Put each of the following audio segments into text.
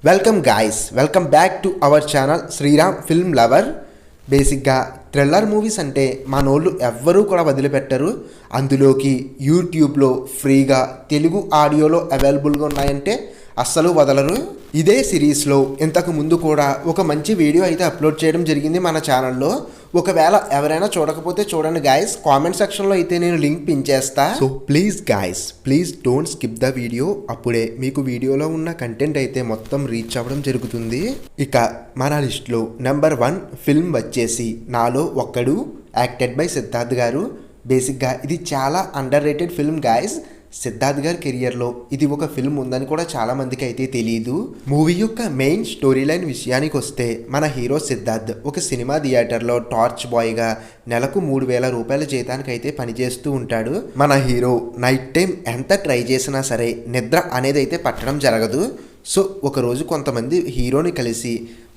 Welcome guys, welcome back to our channel Sriram film lover. బేసిక్గా thriller movies అంటే మనోళ్ళు ఎవ్వరూ కూడా వదిలిపెట్టరు. అందులోకి యూట్యూబ్లో ఫ్రీగా తెలుగు ఆడియోలో అవైలబుల్గా ఉన్నాయంటే అస్సలు వదలరు. ఇదే సిరీస్లో ఇంతకు ముందు కూడా ఒక మంచి వీడియో అయితే అప్లోడ్ చేయడం జరిగింది మన ఛానల్లో. ఒకవేళ ఎవరైనా చూడకపోతే చూడండి గాయస్, కామెంట్ సెక్షన్లో అయితే నేను లింక్ పిన్ చేస్తా. So please guys, please don't skip the video. అప్పుడే మీకు వీడియోలో ఉన్న కంటెంట్ అయితే మొత్తం రీచ్ అవ్వడం జరుగుతుంది. ఇక మన లిస్ట్లో నెంబర్ 1 ఫిల్మ్ వచ్చేసి నాలో ఒక్కడు, యాక్టెడ్ బై సిద్ధార్థ్ గారు. బేసిక్గా ఇది చాలా under rated film guys. Siddharth గారి కెరియర్లో ఇది ఒక ఫిల్మ్ ఉందని కూడా చాలా మందికి అయితే తెలియదు. మూవీ యొక్క మెయిన్ స్టోరీ లైన్ విషయానికి వస్తే, మన హీరో సిద్ధార్థ్ ఒక సినిమా థియేటర్లో టార్చ్ బాయ్గా నెలకు 3,000 రూపాయల జీతానికి అయితే పనిచేస్తూ ఉంటాడు. మన హీరో నైట్ టైం ఎంత ట్రై చేసినా సరే నిద్ర అనేది అయితే పట్టడం జరగదు. సో ఒకరోజు కొంతమంది హీరోని కలిసి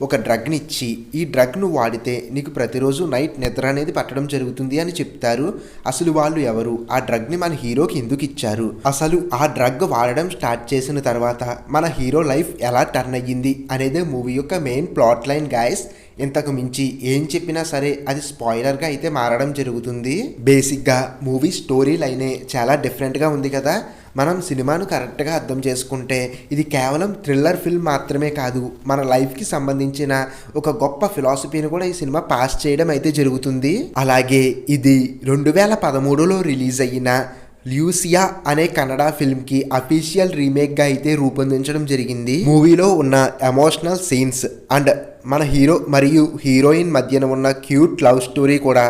ఒక డ్రగ్ని ఇచ్చి, ఈ డ్రగ్ను వాడితే నీకు ప్రతిరోజు నైట్ నిద్ర అనేది పట్టడం జరుగుతుంది అని చెప్తారు. అసలు వాళ్ళు ఎవరు, ఆ డ్రగ్ని మన హీరోకి ఎందుకు ఇచ్చారు, అసలు ఆ డ్రగ్ వాడడం స్టార్ట్ చేసిన తర్వాత మన హీరో లైఫ్ ఎలా టర్న్ అయ్యింది అనేదే మూవీ యొక్క మెయిన్ ప్లాట్ లైన్ గాయస్. ఇంతకు మించి ఏం చెప్పినా సరే అది స్పాయిలర్గా అయితే మారడం జరుగుతుంది. బేసిక్గా మూవీ స్టోరీ లైనే చాలా డిఫరెంట్గా ఉంది కదా. మనం సినిమాను కరెక్ట్గా అర్థం చేసుకుంటే ఇది కేవలం థ్రిల్లర్ ఫిల్మ్ మాత్రమే కాదు, మన లైఫ్కి సంబంధించిన ఒక గొప్ప ఫిలాసఫీని కూడా ఈ సినిమా పాస్ చేయడం అయితే జరుగుతుంది. అలాగే ఇది 2013లో రిలీజ్ అయిన ల్యూసియా అనే కన్నడ ఫిల్మ్కి అఫీషియల్ రీమేక్గా అయితే రూపొందించడం జరిగింది. మూవీలో ఉన్న ఎమోషనల్ సీన్స్ అండ్ మన హీరో మరియు హీరోయిన్ మధ్యన ఉన్న క్యూట్ లవ్ స్టోరీ కూడా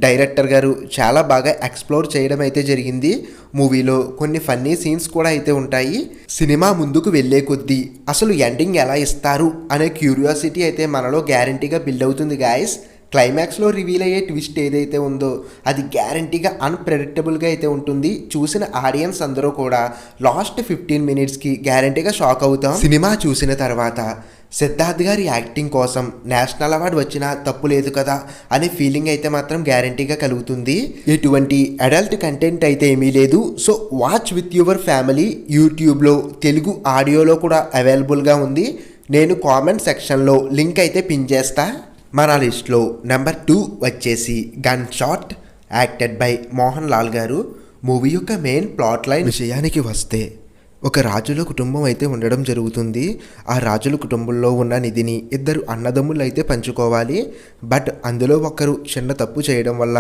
డైరెక్టర్ గారు చాలా బాగా ఎక్స్ప్లోర్ చేయడం అయితే జరిగింది. మూవీలో కొన్ని ఫన్నీ సీన్స్ కూడా అయితే ఉంటాయి. సినిమా ముందుకు వెళ్ళే కొద్దీ అసలు ఎండింగ్ ఎలా ఇస్తారు అనే క్యూరియాసిటీ అయితే మనలో గ్యారంటీగా బిల్డ్ అవుతుంది గాయస్. క్లైమాక్స్లో రివీల్ అయ్యే ట్విస్ట్ ఏదైతే ఉందో అది గ్యారంటీగా అన్ప్రెడిక్టబుల్గా అయితే ఉంటుంది. చూసిన ఆడియన్స్ అందరూ కూడా లాస్ట్ 15 మినిట్స్కి గ్యారంటీగా షాక్ అవుతాం. సినిమా చూసిన తర్వాత సిద్ధార్థ్ గారి యాక్టింగ్ కోసం నేషనల్ అవార్డు వచ్చినా తప్పు లేదు కదా అనే ఫీలింగ్ అయితే మాత్రం గ్యారంటీగా కలుగుతుంది. ఎటువంటి అడల్ట్ కంటెంట్ అయితే ఏమీ లేదు. So watch with your family. యూట్యూబ్లో తెలుగు ఆడియోలో కూడా అవైలబుల్గా ఉంది. నేను కామెంట్ సెక్షన్లో లింక్ అయితే పిన్ చేస్తా. మన లిస్ట్లో నెంబర్ 2 వచ్చేసి gun shot, acted by Mohan Lal గారు. మూవీ యొక్క మెయిన్ ప్లాట్ లైన్ విషయానికి వస్తే, ఒక రాజుల కుటుంబం అయితే ఉండడం జరుగుతుంది. ఆ రాజుల కుటుంబంలో ఉన్న నిధిని 2 అన్నదమ్ములు అయితే పంచుకోవాలి. బట్ అందులో ఒకరు చిన్న తప్పు చేయడం వల్ల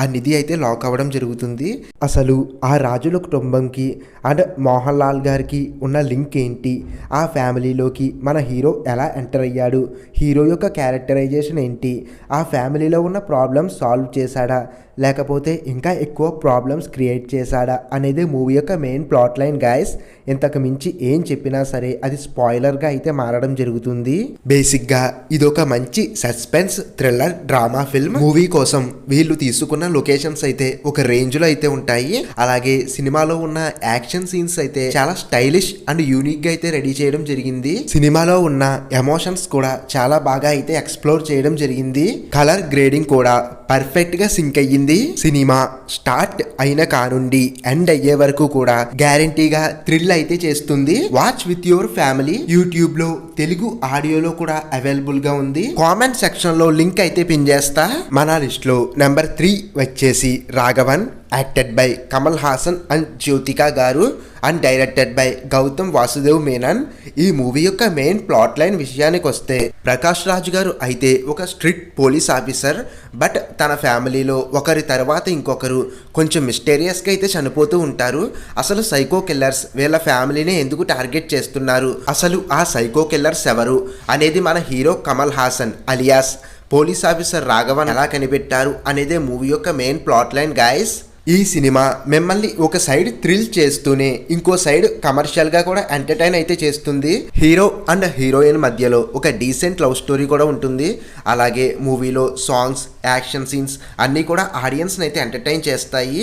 ఆ నిధి అయితే లాక్ అవ్వడం జరుగుతుంది. అసలు ఆ రాజుల కుటుంబంకి అండ్ మోహన్ లాల్ గారికి ఉన్న లింక్ ఏంటి, ఆ ఫ్యామిలీలోకి మన హీరో ఎలా ఎంటర్ అయ్యాడు, హీరో యొక్క క్యారెక్టరైజేషన్ ఏంటి, ఆ ఫ్యామిలీలో ఉన్న ప్రాబ్లమ్స్ సాల్వ్ చేశాడా లేకపోతే ఇంకా ఎక్కువ ప్రాబ్లమ్స్ క్రియేట్ చేశాడా అనేది మూవీ యొక్క మెయిన్ ప్లాట్ లైన్ గాయస్. ఇంతకు మించి ఏం చెప్పినా సరే అది స్పాయిలర్గా అయితే మారడం జరుగుతుంది. బేసిక్గా ఇదొక మంచి suspense thriller drama film. Movie కోసం వీళ్ళు తీసుకున్న లొకేషన్స్ అయితే ఒక రేంజ్లో అయితే ఉంటాయి. అలాగే సినిమాలో ఉన్న యాక్షన్ సీన్స్ అయితే చాలా స్టైలిష్ అండ్ యూనిక్గా అయితే రెడీ చేయడం జరిగింది. సినిమాలో ఉన్న ఎమోషన్స్ కూడా చాలా బాగా అయితే ఎక్స్ప్లోర్ చేయడం జరిగింది. కలర్ గ్రేడింగ్ కూడా పర్ఫెక్ట్గా సింక్ అయ్యింది. సినిమా స్టార్ట్ అయిన కానుండి ఎండ్ అయ్యే వరకు కూడా గ్యారంటీగా థ్రిల్ అయితే చేస్తుంది. Watch with your family. YouTube లో తెలుగు ఆడియోలో కూడా అవైలబుల్ గా ఉంది. కామెంట్ సెక్షన్ లో లింక్ అయితే పిన్ చేస్తా. మన లిస్ట్ లో నెంబర్ 3 వచ్చేసి Raghavan, acted by Kamal Haasan and Jyothika garu and directed by Gautham Vasudev Menon. ఈ మూవీ యొక్క మెయిన్ ప్లాట్ లైన్ విషయానికి వస్తే, ప్రకాష్ రాజ్ గారు అయితే ఒక స్ట్రిక్ట్ పోలీస్ ఆఫీసర్. బట్ తన ఫ్యామిలీలో ఒకరి తర్వాత ఇంకొకరు కొంచెం మిస్టీరియస్గా అయితే చనిపోతూ ఉంటారు. అసలు సైకో కిల్లర్స్ వీళ్ళ ఫ్యామిలీని ఎందుకు టార్గెట్ చేస్తున్నారు, అసలు ఆ సైకో కిల్లర్స్ ఎవరు అనేది మన hero Kamal Haasan alias police officer Raghavan ఎలా కనిపెట్టారు అనేదే మూవీ యొక్క మెయిన్ ప్లాట్ లైన్ గాయస్. ఈ సినిమా మిమ్మల్ని ఒక సైడ్ థ్రిల్ చేస్తూనే ఇంకో సైడ్ కమర్షియల్గా కూడా ఎంటర్టైన్ అయితే చేస్తుంది. హీరో అండ్ హీరోయిన్ మధ్యలో ఒక డీసెంట్ లవ్ స్టోరీ కూడా ఉంటుంది. అలాగే మూవీలో సాంగ్స్, యాక్షన్ సీన్స్ అన్నీ కూడా ఆడియన్స్ని అయితే ఎంటర్టైన్ చేస్తాయి.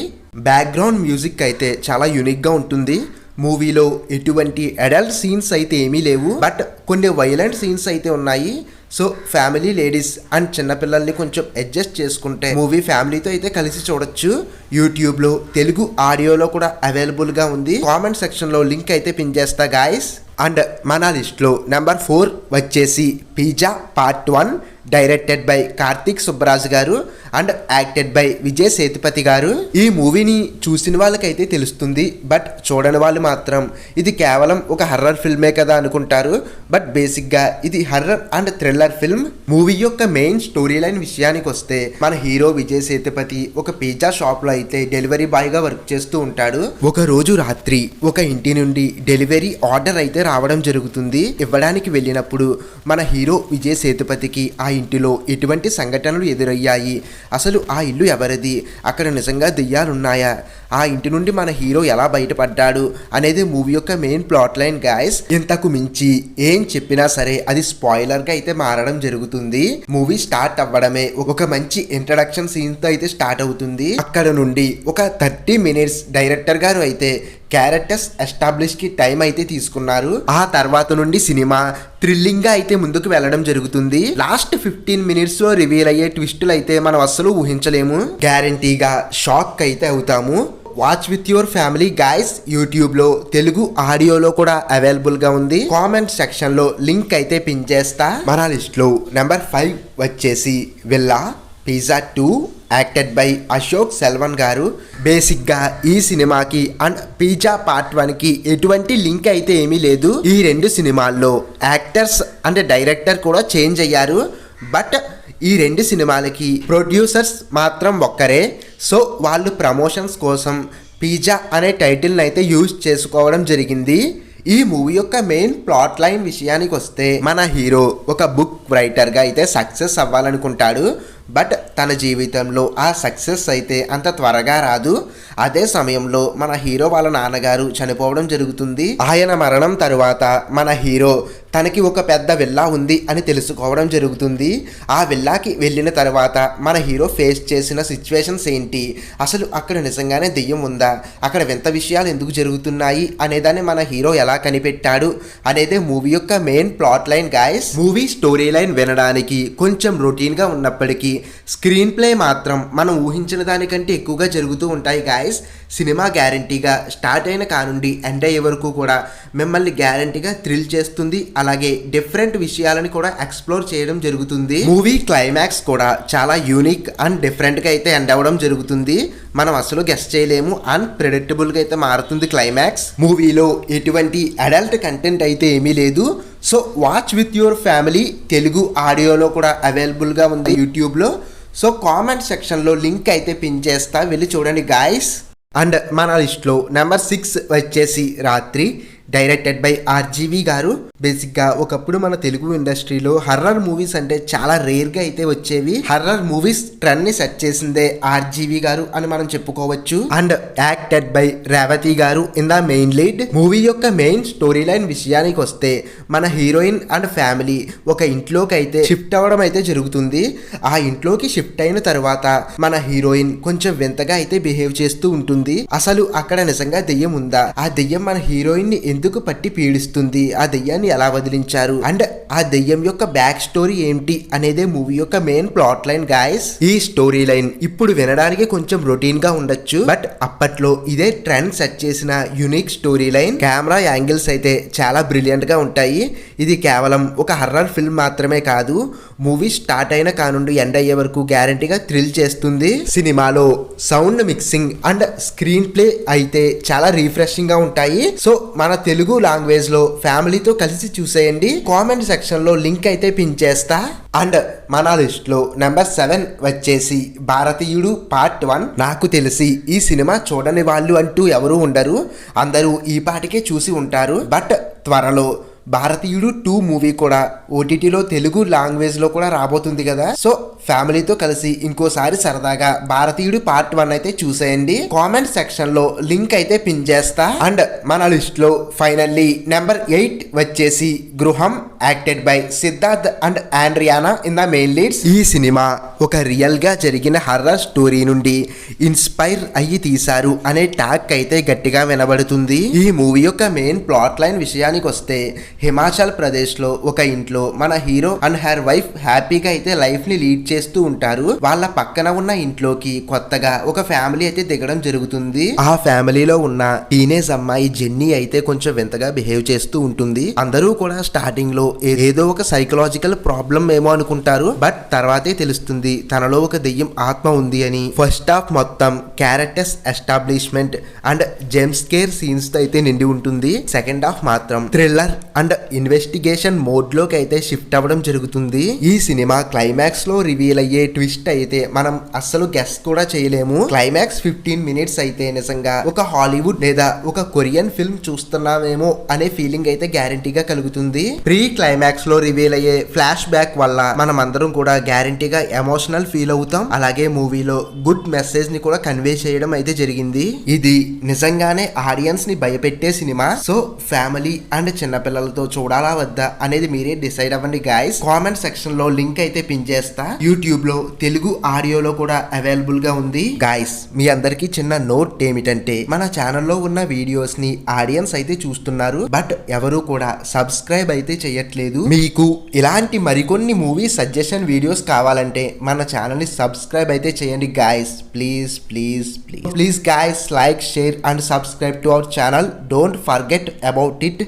బ్యాక్గ్రౌండ్ మ్యూజిక్ అయితే చాలా యూనిక్గా ఉంటుంది. మూవీలో ఎటువంటి అడల్ట్ సీన్స్ అయితే ఏమీ లేవు, బట్ కొన్ని వైలెంట్ సీన్స్ అయితే ఉన్నాయి. సో ఫ్యామిలీ లేడీస్ అండ్ చిన్నపిల్లల్ని కొంచెం అడ్జస్ట్ చేసుకుంటే మూవీ ఫ్యామిలీతో అయితే కలిసి చూడొచ్చు. యూట్యూబ్లో తెలుగు ఆడియోలో కూడా అవైలబుల్గా ఉంది. కామెంట్ సెక్షన్లో లింక్ అయితే పిన్ చేస్తా గాయస్. అండ్ మన లిస్ట్లో నెంబర్ 4 వచ్చేసి pizza part 1 directed by Karthik Subbaraju garu and acted by Vijay Sethupathi garu. ఈ మూవీని చూసిన వాళ్ళకైతే తెలుస్తుంది, బట్ చూడని వాళ్ళు మాత్రం ఇది కేవలం ఒక హర్రర్ ఫిల్మే కదా అనుకుంటారు. బట్ బేసిక్గా ఇది horror and thriller film. Movie యొక్క మెయిన్ స్టోరీ లైన్ విషయానికి వస్తే మన హీరో విజయ్ సేతుపతి ఒక పిజ్జా షాప్లో అయితే డెలివరీ బాయ్గా వర్క్ చేస్తూ ఉంటాడు. ఒక రోజు రాత్రి ఒక ఇంటి నుండి డెలివరీ ఆర్డర్ అయితే రావడం జరుగుతుంది. ఇవ్వడానికి వెళ్ళినప్పుడు మన హీరో విజయ్ సేతుపతికి ఆ ఇంటిలో ఎటువంటి సంఘటనలు ఎదురయ్యాయి, అసలు ఆ ఇల్లు ఎవరిది, అక్కడ నిజంగా దెయ్యాలున్నాయా, ఆ ఇంటి నుండి మన హీరో ఎలా బయటపడ్డాడు అనేది మూవీ యొక్క మెయిన్ ప్లాట్ లైన్ గాయస్. ఇంతకు మించి ఏం చెప్పినా సరే అది స్పాయిలర్ గా అయితే మారడం జరుగుతుంది. మూవీ స్టార్ట్ అవ్వడమే ఒక మంచి ఇంట్రడక్షన్ సీన్ తో అయితే స్టార్ట్ అవుతుంది. అక్కడ నుండి ఒక 30 minutes డైరెక్టర్ గారు అయితే క్యారెక్టర్స్ ఎస్టాబ్లిష్ కి టైం అయితే తీసుకున్నారు. ఆ తర్వాత నుండి సినిమా థ్రిల్లింగ్ గా అయితే ముందుకు వెళ్ళడం జరుగుతుంది. లాస్ట్ 15 minutes లో రివీల్ అయ్యే ట్విస్టులు అయితే మనం అస్సలు ఊహించలేము. గ్యారంటీగా షాక్ అయితే అవుతాము. Watch with your family guys YouTube లో తెలుగు ఆడియోలో కూడా అవైలబుల్ గా ఉంది. కామెంట్ సెక్షన్ లో లింక్ అయితే పిన్ చేస్తా. మన లిస్ట్ లో నెంబర్ 5 వచ్చేసి villa pizza 2 acted by Ashok Selvan గారు. బేసిక్గా ఈ సినిమాకి అండ్ పిజ్జా పార్ట్ 1కి ఎటువంటి లింక్ అయితే ఏమీ లేదు. ఈ 2 సినిమాల్లో యాక్టర్స్ అండ్ డైరెక్టర్ కూడా చేంజ్ అయ్యారు. బట్ ఈ 2 సినిమాలకి ప్రొడ్యూసర్స్ మాత్రం ఒక్కరే. సో వాళ్ళు ప్రమోషన్స్ కోసం పిజ్జా అనే టైటిల్ని అయితే యూజ్ చేసుకోవడం జరిగింది. ఈ మూవీ యొక్క మెయిన్ ప్లాట్ లైన్ విషయానికి వస్తే మన హీరో ఒక బుక్ రైటర్గా అయితే సక్సెస్ అవ్వాలనుకుంటాడు. బట్ తన జీవితంలో ఆ సక్సెస్ అయితే అంత త్వరగా రాదు. అదే సమయంలో మన హీరో వాళ్ళ నాన్నగారు చనిపోవడం జరుగుతుంది. ఆయన మరణం తరువాత మన హీరో తనకి ఒక పెద్ద విల్లా ఉంది అని తెలుసుకోవడం జరుగుతుంది. ఆ విల్లాకి వెళ్ళిన తర్వాత మన హీరో ఫేస్ చేసిన సిచ్యువేషన్స్ ఏంటి, అసలు అక్కడ నిజంగానే దెయ్యం ఉందా, అక్కడ వింత విషయాలు ఎందుకు జరుగుతున్నాయి అనేదాన్ని మన హీరో ఎలా కనిపెట్టాడు అనేదే మూవీ యొక్క main plot line guys. Movie story line వినడానికి కొంచెం రొటీన్ గా ఉన్నప్పటికీ స్క్రీన్ ప్లే మాత్రం మనం ఊహించిన దానికంటే ఎక్కువగా జరుగుతూ ఉంటాయి గాయస్. సినిమా గ్యారంటీగా స్టార్ట్ అయిన కానుండి ఎండ్ అయ్యే వరకు కూడా మిమ్మల్ని గ్యారంటీగా థ్రిల్ చేస్తుంది. అలాగే డిఫరెంట్ విషయాలను కూడా ఎక్స్ప్లోర్ చేయడం జరుగుతుంది. మూవీ క్లైమాక్స్ కూడా చాలా యూనిక్ అండ్ డిఫరెంట్ గా అయితే ఎండ్ అవ్వడం జరుగుతుంది. మనం అసలు గెస్ చేయలేము, అన్ప్రెడిక్టబుల్ గా అయితే మారుతుంది క్లైమాక్స్. మూవీలో ఎటువంటి అడల్ట్ కంటెంట్ అయితే ఏమీ లేదు. So watch with your family Telugu ఆడియోలో కూడా అవైలబుల్ గా ఉంది యూట్యూబ్ లో. సో కామెంట్ సెక్షన్ లో లింక్ అయితే పిన్ చేస్తా, వెళ్ళి చూడండి గాయస్. అండ్ మన లిస్ట్ లో నెంబర్ 6 వచ్చేసి రాత్రి డైరెక్టెడ్ బై ఆర్జీవి గారు. బేసిక్గా ఒకప్పుడు మన తెలుగు ఇండస్ట్రీలో హర్రర్ మూవీస్ అంటే చాలా రేర్గా అయితే వచ్చేవి. హర్రర్ మూవీస్ ట్రెండ్ ని సెట్ చేసిందే ఆర్జీవి గారు అని మనం చెప్పుకోవచ్చు. అండ్ యాక్టెడ్ బై రేవతి గారు in the main lead. Movie యొక్క మెయిన్ స్టోరీ లైన్ విషయానికి వస్తే మన హీరోయిన్ అండ్ ఫ్యామిలీ ఒక ఇంట్లోకి అయితే షిఫ్ట్ అవ్వడం అయితే జరుగుతుంది. ఆ ఇంట్లోకి షిఫ్ట్ అయిన తర్వాత మన హీరోయిన్ కొంచెం వింతగా అయితే బిహేవ్ చేస్తూ ఉంటుంది. అసలు అక్కడ నిజంగా దెయ్యం ఉందా, ఆ దెయ్యం మన హీరోయిన్ ని ఎందుకు పట్టి పీడిస్తుంది, ఆ దెయ్యాన్ని ఎలా వదిలించారు అండ్ ఆ దెయ్యం యొక్క బ్యాక్ స్టోరీ ఏంటి అనేదే మూవీ యొక్క మెయిన్ ప్లాట్ లైన్ గాయస్. ఈ స్టోరీ లైన్ ఇప్పుడు వినడానికి కొంచెం రొటీన్ గా ఉండొచ్చు, బట్ అప్పట్లో ఇదే ట్రెండ్ సెట్ చేసిన unique story line. Camera angles అయితే చాలా బ్రిలియంట్ గా ఉంటాయి. ఇది కేవలం ఒక హర్రర్ ఫిల్మ్ మాత్రమే కాదు, మూవీ స్టార్ట్ అయిన కానుండి ఎండ్ అయ్యే వరకు గ్యారంటీగా థ్రిల్ చేస్తుంది. సినిమాలో sound mixing and screen play అయితే చాలా రిఫ్రెషింగ్ గా ఉంటాయి. సో మన తెలుగు లాంగ్వేజ్ లో ఫ్యామిలీతో కలిసి చూసేయండి. కామెంట్ సెక్షన్ లో లింక్ అయితే పిన్ చేస్తా. అండ్ మన లిస్ట్ లో నెంబర్ 7 వచ్చేసి భారతీయుడు పార్ట్ 1. నాకు తెలిసి ఈ సినిమా చూడని వాళ్ళు అంటూ ఎవరు ఉండరు, అందరూ ఈ పాటికే చూసి ఉంటారు. బట్ త్వరలో భారతీయుడు 2 మూవీ కూడా ఓటీటీలో తెలుగు లాంగ్వేజ్ లో కూడా రాబోతుంది కదా. సో ఫ్యామిలీతో కలిసి ఇంకోసారి సరదాగా భారతీయుడు పార్ట్ 1 అయితే చూసేయండి. కామెంట్ సెక్షన్ లో లింక్ అయితే పిన్ చేస్తా. అండ్ మన లిస్ట్ లో ఫైనల్లీ నెంబర్ 8 వచ్చేసి Gruham acted by Siddharth and Andreana in the main leads. ఈ సినిమా ఒక రియల్ గా జరిగిన హర్రర్ స్టోరీ నుండి ఇన్స్పైర్ అయ్యి తీశారు అనే టాక్ అయితే గట్టిగా వినబడుతుంది. ఈ మూవీ యొక్క మెయిన్ ప్లాట్ లైన్ విషయానికి వస్తే హిమాచల్ ప్రదేశ్ లో ఒక ఇంట్లో మన హీరో అండ్ హర్ వైఫ్ హ్యాపీగా అయితే లైఫ్ ని లీడ్ చేస్తూ ఉంటారు. వాళ్ళ పక్కన ఉన్న ఇంట్లోకి కొత్తగా ఒక ఫ్యామిలీ అయితే దిగడం జరుగుతుంది. ఆ ఫ్యామిలీలో ఉన్న టీనేజ్ అమ్మాయి జెన్నీ అయితే కొంచెం వింతగా బిహేవ్ చేస్తూ ఉంటుంది. అందరూ కూడా స్టార్టింగ్ లో ఏదో ఒక సైకలాజికల్ ప్రాబ్లం ఏమో అనుకుంటారు. బట్ తర్వాతే తెలుస్తుంది తనలో ఒక దెయ్యం ఆత్మ ఉంది అని. ఫస్ట్ హాఫ్ మొత్తం characters establishment and jump scare scenes తో అయితే నిండి ఉంటుంది. సెకండ్ హాఫ్ మాత్రం థ్రిల్లర్ అండ్ ఇన్వెస్టిగేషన్ మోడ్ లోకి అయితే షిఫ్ట్ అవ్వడం జరుగుతుంది. ఈ సినిమా క్లైమాక్స్ లో రివీల్ అయ్యే ట్విస్ట్ అయితే మనం అస్సలు గెస్ కూడా చేయలేము. క్లైమాక్స్ 15 మినిట్స్ అయితే నిజంగా ఒక హాలీవుడ్ లేదా ఒక కొరియన్ ఫిల్మ్ చూస్తున్నామేమో అనే ఫీలింగ్ అయితే గ్యారంటీగా కలుగుతుంది. ప్రీ క్లైమాక్స్ లో రివీల్ అయ్యే ఫ్లాష్ బ్యాక్ వల్ల మనం అందరం కూడా గ్యారంటీగా ఎమోషనల్ ఫీల్ అవుతాం. అలాగే మూవీలో గుడ్ మెసేజ్ ని కూడా కన్వే చేయడం అయితే జరిగింది. ఇది నిజంగానే ఆడియన్స్ ని భయపెట్టే సినిమా. సో ఫ్యామిలీ అండ్ చిన్నపిల్లలతో చూడాలా వద్దా అనేది మీరే డిసైడ్ అవ్వండి గాయస్. కామెంట్ సెక్షన్ లో లింక్ అయితే పిన్ చేస్తా. యూట్యూబ్ లో తెలుగు ఆడియోలో కూడా అవైలబుల్ గా ఉంది గాయస్. మీ అందరికి చిన్న నోట్ ఏమిటంటే మన ఛానల్లో ఉన్న వీడియోస్ ని ఆడియన్స్ అయితే చూస్తున్నారు, బట్ ఎవరు కూడా సబ్స్క్రైబ్ అయితే చేయట్లేదు. మీకు ఇలాంటి మరికొన్ని మూవీ సజెషన్ వీడియోస్ కావాలంటే మన ఛానల్ ని సబ్స్క్రైబ్ అయితే చేయండి guys. Please please please please guys, like, share and subscribe to our channel. Don't forget about it.